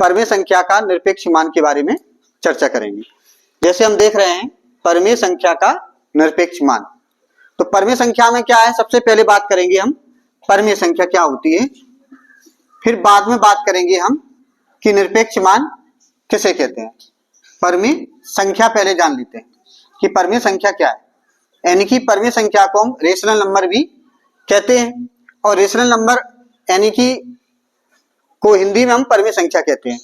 परमेय संख्या का निरपेक्ष मान के बारे में चर्चा करेंगे। जैसे हम देख रहे हैं परमेय संख्या का निरपेक्ष मान, तो परमेय संख्या में क्या है, सबसे पहले बात करेंगे हम परमेय संख्या क्या होती है, फिर बाद में बात करेंगे हम कि निरपेक्ष मान किसे कहते हैं। परमेय संख्या पहले जान लेते हैं कि परमेय संख्या क्या है, यानी कि परमेय संख्या को हम रेशनल नंबर भी कहते हैं, और रेशनल नंबर यानी कि को हिंदी में हम परमेय संख्या कहते हैं।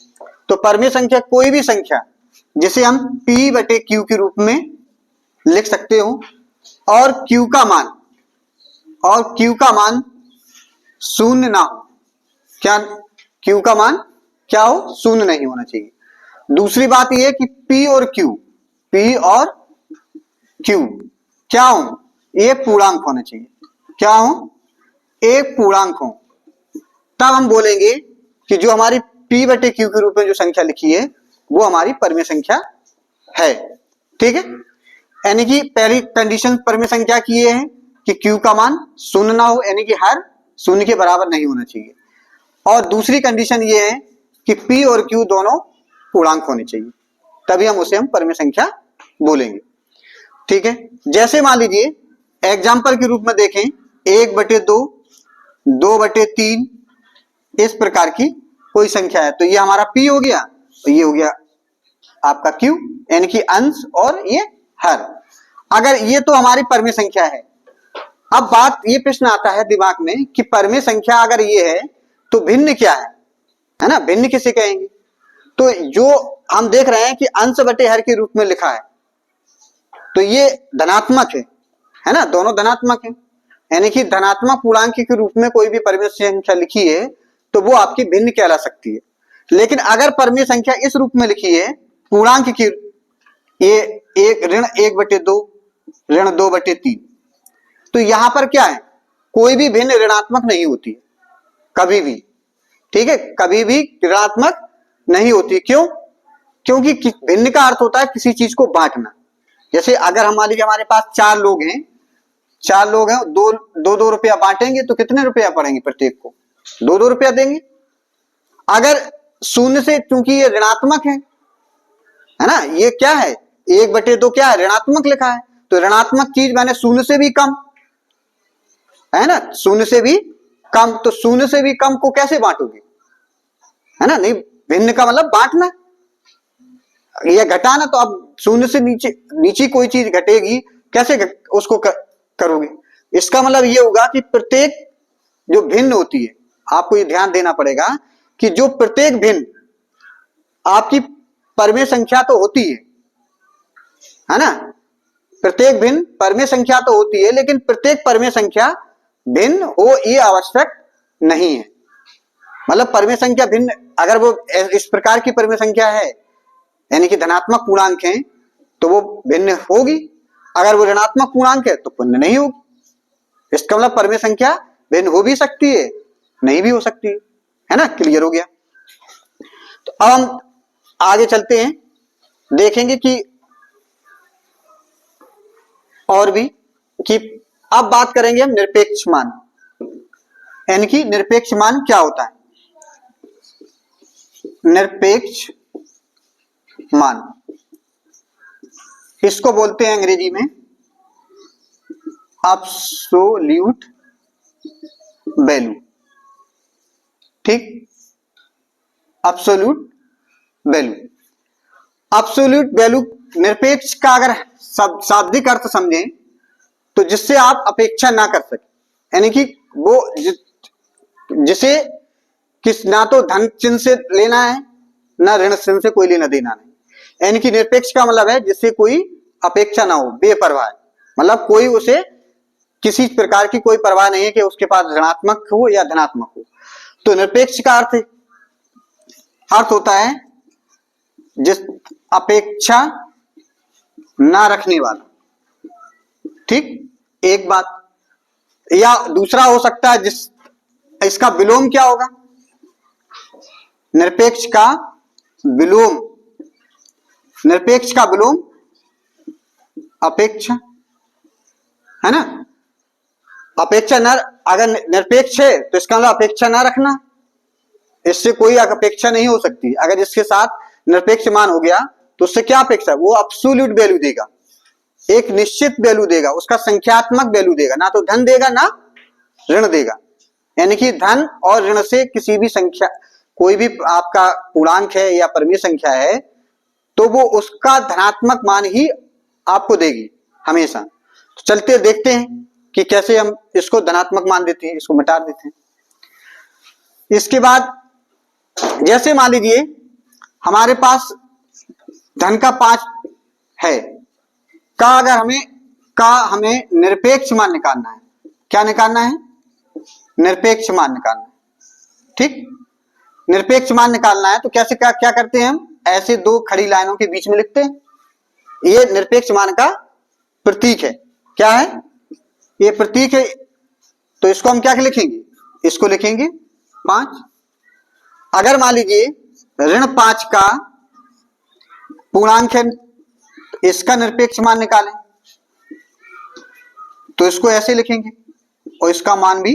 तो परमेय संख्या कोई भी संख्या जिसे हम P बटे Q के रूप में लिख सकते हो, और Q का मान शून्य ना हो। क्या Q का मान क्या हो, शून्य नहीं होना चाहिए। दूसरी बात यह है कि P और Q क्या हो, एक पूर्णांक होना चाहिए। क्या हो, एक पूर्णांक हो, तब हम बोलेंगे कि जो हमारी P बटे Q के रूप में जो संख्या लिखी है वो हमारी परमेय संख्या है। ठीक है, यानी कि पहली कंडीशन परमेय संख्या की ये है कि Q का मान शून्य ना हो, यानी कि हर शून्य के बराबर नहीं होना चाहिए। और दूसरी कंडीशन ये है कि P और Q दोनों पूर्णांक होने चाहिए, तभी हम उसे परमेय संख्या बोलेंगे। ठीक है, जैसे मान लीजिए एग्जाम्पल के रूप में देखें 1/2, 2/3, इस प्रकार की कोई संख्या है, तो ये हमारा P हो गया, तो ये हो गया आपका Q, यानी कि अंश और ये हर। अगर ये तो हमारी परमेय संख्या है। अब बात ये प्रश्न आता है दिमाग में कि परमेय संख्या अगर ये है तो भिन्न क्या है ना, भिन्न किसे कहेंगे। तो जो हम देख रहे हैं कि अंश बटे हर के रूप में लिखा है, तो ये धनात्मक है ना, दोनों धनात्मक है, यानी कि धनात्मक पूर्णांक के रूप में कोई भी परमेय संख्या लिखी है तो वो आपकी भिन्न कहला सकती है। लेकिन अगर परमेय संख्या इस रूप में लिखी है पूर्णांक की, ये एक ऋण 1/2, ऋण 2/3, तो यहां पर क्या है, कोई भी भिन्न ऋणात्मक नहीं होती कभी भी। ठीक है, कभी भी ऋणात्मक नहीं होती। क्यों? क्योंकि भिन्न का अर्थ होता है किसी चीज को बांटना। जैसे अगर हमारे पास 4 लोग हैं, 2 रुपया बांटेंगे तो कितने रुपया पड़ेंगे, प्रत्येक को 2 रुपया देंगे। अगर शून्य से, क्योंकि ये ऋणात्मक है ना, ये क्या है 1/2 क्या है, ऋणात्मक लिखा है, तो ऋणात्मक चीज मैंने शून्य से भी कम है ना, शून्य से भी कम, तो शून्य से भी कम को कैसे बांटोगे, है ना, नहीं, भिन्न का मतलब बांटना या घटाना। तो अब शून्य से नीचे कोई चीज घटेगी, कैसे उसको करोगे। इसका मतलब ये होगा कि प्रत्येक जो भिन्न होती है, आपको ये ध्यान देना पड़ेगा कि जो प्रत्येक भिन्न आपकी परमेय संख्या तो होती है ना, प्रत्येक भिन्न परमेय संख्या तो होती है, लेकिन प्रत्येक परमेय संख्या भिन्न हो ये आवश्यक नहीं है। मतलब परमेय संख्या भिन्न, अगर वो इस प्रकार की परमेय संख्या है यानी कि धनात्मक पूर्णांक है तो वो भिन्न होगी, अगर वो ऋणात्मक पूर्णांक है तो भिन्न नहीं होगी। इसका मतलब परमेय संख्या भिन्न हो भी सकती है, नहीं भी हो सकती है ना। क्लियर हो गया। तो अब हम आगे चलते हैं, देखेंगे कि और भी, कि अब बात करेंगे हम निरपेक्ष मान, यानी कि निरपेक्ष मान क्या होता है। निरपेक्ष मान, इसको बोलते हैं अंग्रेजी में एब्सोल्यूट वैल्यू। ठीक, एब्सोल्यूट वैल्यू। एब्सोल्यूट वैल्यू निरपेक्ष का अगर शाब्दिक अर्थ समझें तो जिससे आप अपेक्षा ना कर सके, यानी कि वो जिसे ना तो धन चिन्ह से लेना है ना ऋण चिन्ह से कोई लेना देना नहीं, यानी कि निरपेक्ष का मतलब है जिससे कोई अपेक्षा ना हो, बेपरवाह, मतलब कोई उसे किसी प्रकार की कोई परवाह नहीं है कि उसके पास ऋणात्मक हो या धनात्मक हो। तो निरपेक्ष का अर्थ होता है जिस अपेक्षा ना रखने वाला। ठीक, एक बात, या दूसरा हो सकता है जिस, इसका विलोम क्या होगा, निरपेक्ष का विलोम, निरपेक्ष का विलोम अपेक्षा, है ना। अपेक्षा न, अगर निरपेक्ष है तो इसका मतलब अपेक्षा ना रखना, इससे कोई अपेक्षा नहीं हो सकती। अगर इसके साथ निरपेक्ष मान हो गया तो उससे क्या अपेक्षा, वो अब्सोल्यूट वैल्यू देगा, एक निश्चित वैल्यू देगा, उसका संख्यात्मक वैल्यू देगा, ना तो धन देगा ना ऋण देगा। यानी कि धन और ऋण से किसी भी संख्या, कोई भी आपका पूर्णांक है या परमीय संख्या है, तो वो उसका धनात्मक मान ही आपको देगी हमेशा। तो चलते देखते हैं कि कैसे हम इसको धनात्मक मान देते हैं, इसको मिटा देते हैं। इसके बाद जैसे मान लीजिए हमारे पास धन का 5 है, का हमें निरपेक्ष मान निकालना है। क्या निकालना है? निरपेक्ष मान निकालना है। ठीक, निरपेक्ष मान निकालना है तो कैसे क्या करते हैं हम, ऐसे दो खड़ी लाइनों के बीच में लिखते हैं। ये निरपेक्ष मान का प्रतीक है। क्या है? ये प्रतीक है। तो इसको हम क्या लिखेंगे? इसको लिखेंगे 5। अगर मान लीजिए ऋण 5 का पूर्णांक है, इसका निरपेक्ष मान निकालें तो इसको ऐसे लिखेंगे और इसका मान भी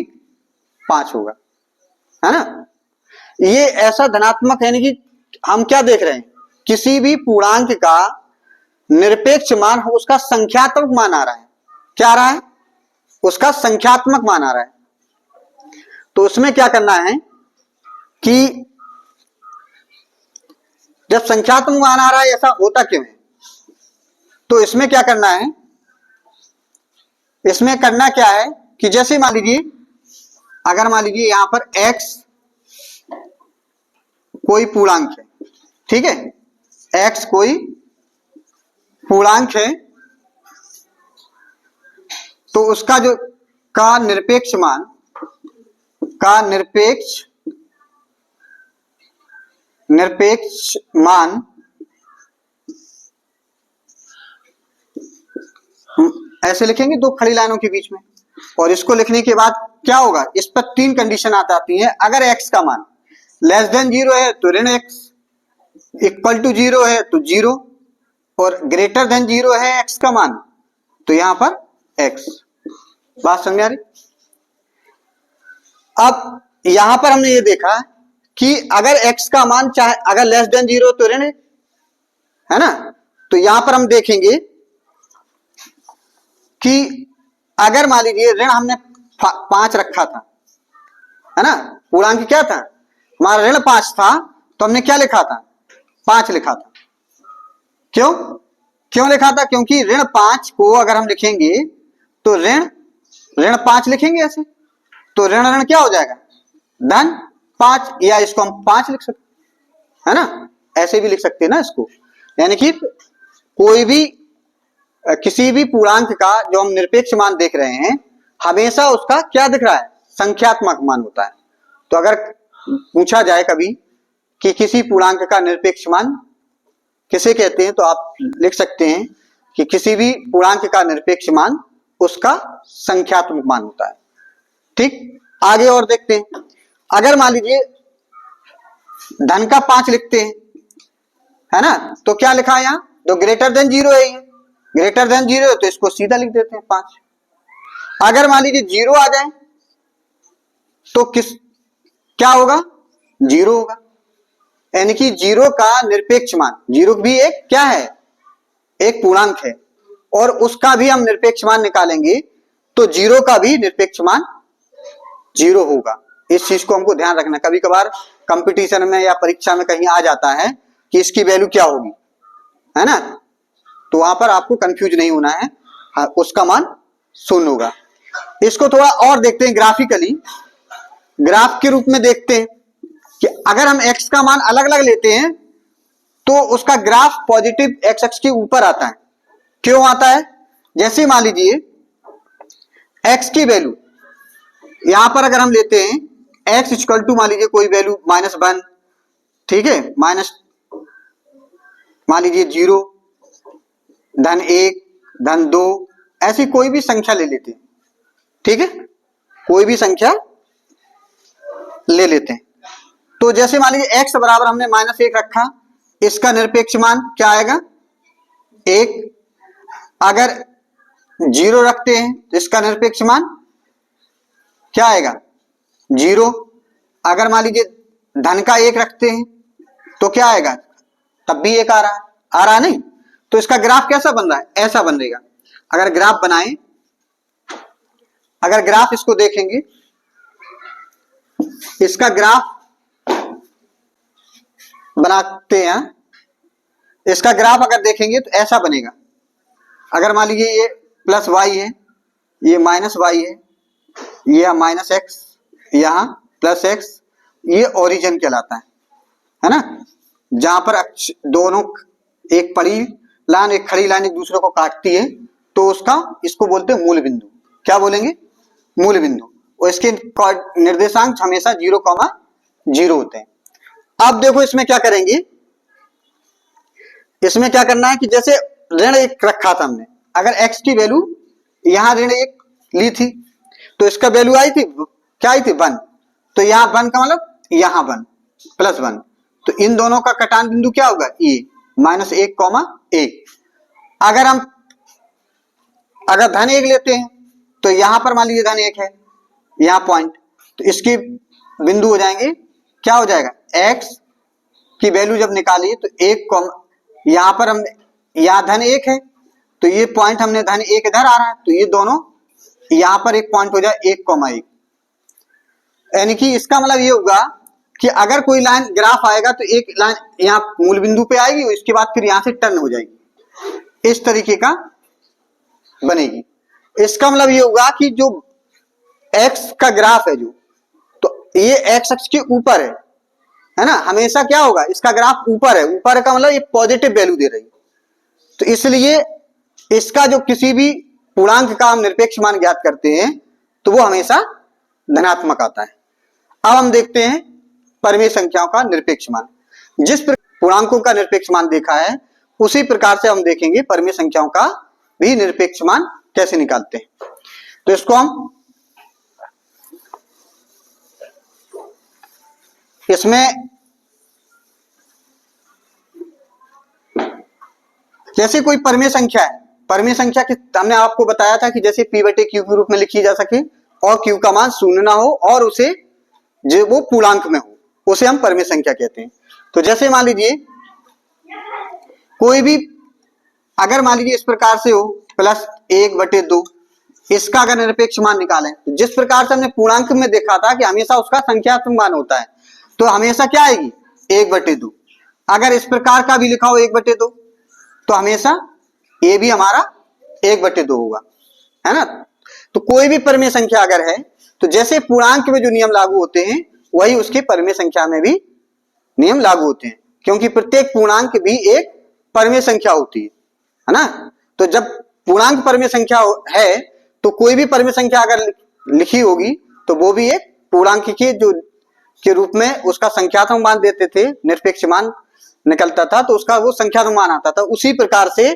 5 होगा, है ना। ये ऐसा धनात्मक, यानी कि हम क्या देख रहे हैं, किसी भी पूर्णांक का निरपेक्ष मान हो, उसका संख्यात्मक मान आ रहा है। क्या आ रहा है? उसका संख्यात्मक मान आ रहा है। तो उसमें क्या करना है कि जब संख्यात्मक मान आ रहा है, ऐसा होता क्यों है, तो इसमें क्या करना है, इसमें करना क्या है कि जैसे मान लीजिए, अगर मान लीजिए यहां पर x कोई पूर्णांक है, ठीक है, x कोई पूर्णांक है, तो उसका जो का निरपेक्ष मान ऐसे लिखेंगे दो खड़ी लाइनों के बीच में। और इसको लिखने के बाद क्या होगा, इस पर 3 कंडीशन आती हैं। अगर x का मान लेस देन 0 है तो ऋण x, इक्वल टू 0 है तो 0, और ग्रेटर देन 0 है x का मान, तो यहां पर x। बात समझ आ रही? अब यहां पर हमने ये देखा कि अगर x का मान चाहे अगर लेस देन 0 तो ऋण है ना, तो यहां पर हम देखेंगे कि अगर मान लीजिए ऋण हमने 5 रखा था, है ना, पूर्णांक क्या था हमारा, ऋण 5 था, तो हमने क्या लिखा था, 5 लिखा था। क्यों लिखा था? क्योंकि ऋण 5 को अगर हम लिखेंगे तो ऋण 5 लिखेंगे ऐसे, तो ऋण क्या हो जाएगा, धन 5, या इसको हम 5 लिख सकते, है ना, ऐसे भी लिख सकते हैं ना इसको। यानी कि कोई भी किसी भी पूर्णांक का जो हम निरपेक्ष मान देख रहे हैं, हमेशा उसका क्या दिख रहा है, संख्यात्मक मान होता है। तो अगर पूछा जाए कभी कि किसी पूर्णांक का निरपेक्ष मान किसे कहते हैं, तो आप लिख सकते हैं कि किसी भी पूर्णांक का निरपेक्ष मान उसका संख्यात्मक मान होता है। ठीक, आगे और देखते हैं। अगर मान लीजिए धन का 5 लिखते हैं, है ना, तो क्या लिखा है यहां, तो ग्रेटर देन 0 है, ये ग्रेटर देन 0 है तो इसको सीधा लिख देते हैं 5। अगर मान लीजिए 0 आ जाए तो क्या होगा, 0 होगा। यानी कि 0 का निरपेक्ष मान, 0 भी एक क्या है, एक पूर्णांक है, और उसका भी हम निरपेक्ष मान निकालेंगे तो 0 का भी निरपेक्ष मान 0 होगा। इस चीज को हमको ध्यान रखना। कभी कभार कंपटीशन में या परीक्षा में कहीं आ जाता है कि इसकी वैल्यू क्या होगी, है ना, तो वहां पर आपको कंफ्यूज नहीं होना है, उसका मान 0 होगा। इसको थोड़ा और देखते हैं ग्राफिकली, ग्राफ के रूप में देखते हैं कि अगर हम x का मान अलग अलग लेते हैं तो उसका ग्राफ पॉजिटिव x अक्ष के ऊपर आता है। क्यों आता है? जैसे मान लीजिए x की वैल्यू यहां पर अगर हम लेते हैं x इक्वल टू मान लीजिए कोई वैल्यू -1, ठीक है, माइनस मान लीजिए 0, धन 1, धन 2, ऐसी कोई भी संख्या ले लेते हैं, ठीक है, कोई भी संख्या ले लेते हैं। तो जैसे मान लीजिए x बराबर हमने -1 रखा, इसका निरपेक्ष मान क्या आएगा, 1। अगर 0 रखते हैं तो इसका निरपेक्ष मान क्या आएगा, 0। अगर मान लीजिए धन का 1 रखते हैं तो क्या आएगा, तब भी 1 आ रहा है नहीं। तो इसका ग्राफ कैसा बन रहा है, ऐसा बनेगा। अगर ग्राफ बनाएं, अगर ग्राफ इसको देखेंगे, इसका ग्राफ बनाते हैं, इसका ग्राफ अगर देखेंगे तो ऐसा बनेगा। अगर मान लीजिए ये प्लस वाई है, ये माइनस वाई है, ये माइनस एक्स, यहाँ प्लस एक्स, ये ओरिजिन कहलाता है ना। जहां पर दोनों एक पड़ी लाइन एक खड़ी लाइन एक दूसरे को काटती है तो उसका इसको बोलते हैं मूल बिंदु। क्या बोलेंगे, मूल बिंदु। और इसके निर्देशांक हमेशा 0,0 होते हैं। अब देखो इसमें क्या करेंगे, इसमें क्या करना है कि जैसे ऋण 1 रखा था हमने, अगर x की वैल्यू यहां ऋण 1 ली थी तो इसका वैल्यू आई थी, क्या आई थी, 1। तो यहां 1 का मतलब यहां 1 प्लस 1, तो इन दोनों का कटान बिंदु क्या होगा, e -1,1। अगर हम धन 1 लेते हैं तो यहां पर मान लीजिए धन 1 है, यहां पॉइंट, तो इसके बिंदु हो जाएंगे, क्या हो जाएगा, x की वैल्यू जब निकाली तो 1, यहां पर हमने यहां धन 1 है तो ये पॉइंट हमने धन 1 इधर आ रहा है तो ये दोनों यहां पर एक पॉइंट हो जाए 1,1। यानी कि इसका मतलब ये होगा कि अगर कोई लाइन ग्राफ आएगा तो एक लाइन यहाँ मूल बिंदु पे आएगी और इसके बाद फिर यहां से टर्न हो जाएगी, इस तरीके का बनेगी। इसका मतलब ये होगा कि जो x का ग्राफ है जो, तो ये x अक्ष के ऊपर है ना, हमेशा क्या होगा, इसका ग्राफ ऊपर है। ऊपर का मतलब ये पॉजिटिव वैल्यू दे रही है, तो इसलिए इसका जो किसी भी पूर्णांक का हम निरपेक्ष मान ज्ञात करते हैं तो वो हमेशा धनात्मक आता है। अब हम देखते हैं परिमेय संख्याओं का निरपेक्ष मान। जिस पूर्णांकों का निरपेक्ष मान देखा है उसी प्रकार से हम देखेंगे परिमेय संख्याओं का भी निरपेक्ष मान कैसे निकालते हैं। तो इसको हम इसमें जैसे कोई परिमेय संख्या है, परिमेय संख्या की हमने आपको बताया था कि जैसे p/q के रूप में लिखी जा सके और q का मान 0 ना हो और उसे जो वो पूर्णांक में हो, उसे हम परिमेय संख्या कहते हैं। तो जैसे मान लीजिए कोई भी, अगर मान लीजिए इस प्रकार से हो +1/2, इसका अगर निरपेक्ष मान निकालें तो जिस प्रकार से हमने पूर्णांक में देखा था कि हमेशा उसका संख्यात्मक मान होता है, तो हमेशा क्या आएगी, 1/2। अगर इस प्रकार का भी लिखा हो 1/2 तो हमेशा ये भी हमारा 1/2 होगा, है ना। तो कोई भी परिमेय संख्या अगर है तो जैसे पूर्णांक में जो नियम लागू होते हैं वही उसके परिमेय संख्या में भी नियम लागू होते हैं, क्योंकि प्रत्येक पूर्णांक भी एक परिमेय संख्या होती है ना। तो जब पूर्णांक परिमेय संख्या है तो कोई भी परिमेय संख्या अगर लिखी होगी तो वो भी एक पूर्णांक के रूप में उसका संख्यात्मक मान देते थे, निरपेक्ष मान निकलता था तो उसका वो संख्यात्मक मान आता था। उसी प्रकार से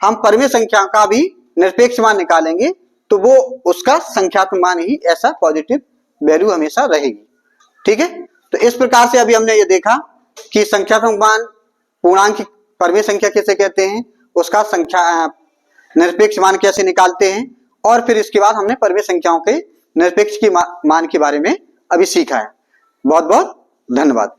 हम परिमेय संख्या का भी निरपेक्ष मान निकालेंगे तो वो उसका संख्यात्मक मान ही ऐसा पॉजिटिव वैल्यू हमेशा रहेगी, ठीक है। तो इस प्रकार से अभी हमने ये देखा कि संख्यात्मक मान पूर्णांक परिमेय संख्या कैसे कहते हैं, उसका निरपेक्ष मान कैसे निकालते हैं, और फिर इसके बाद हमने परिमेय संख्याओं के निरपेक्ष की मान के बारे में अभी सीखा है। बहुत बहुत धन्यवाद।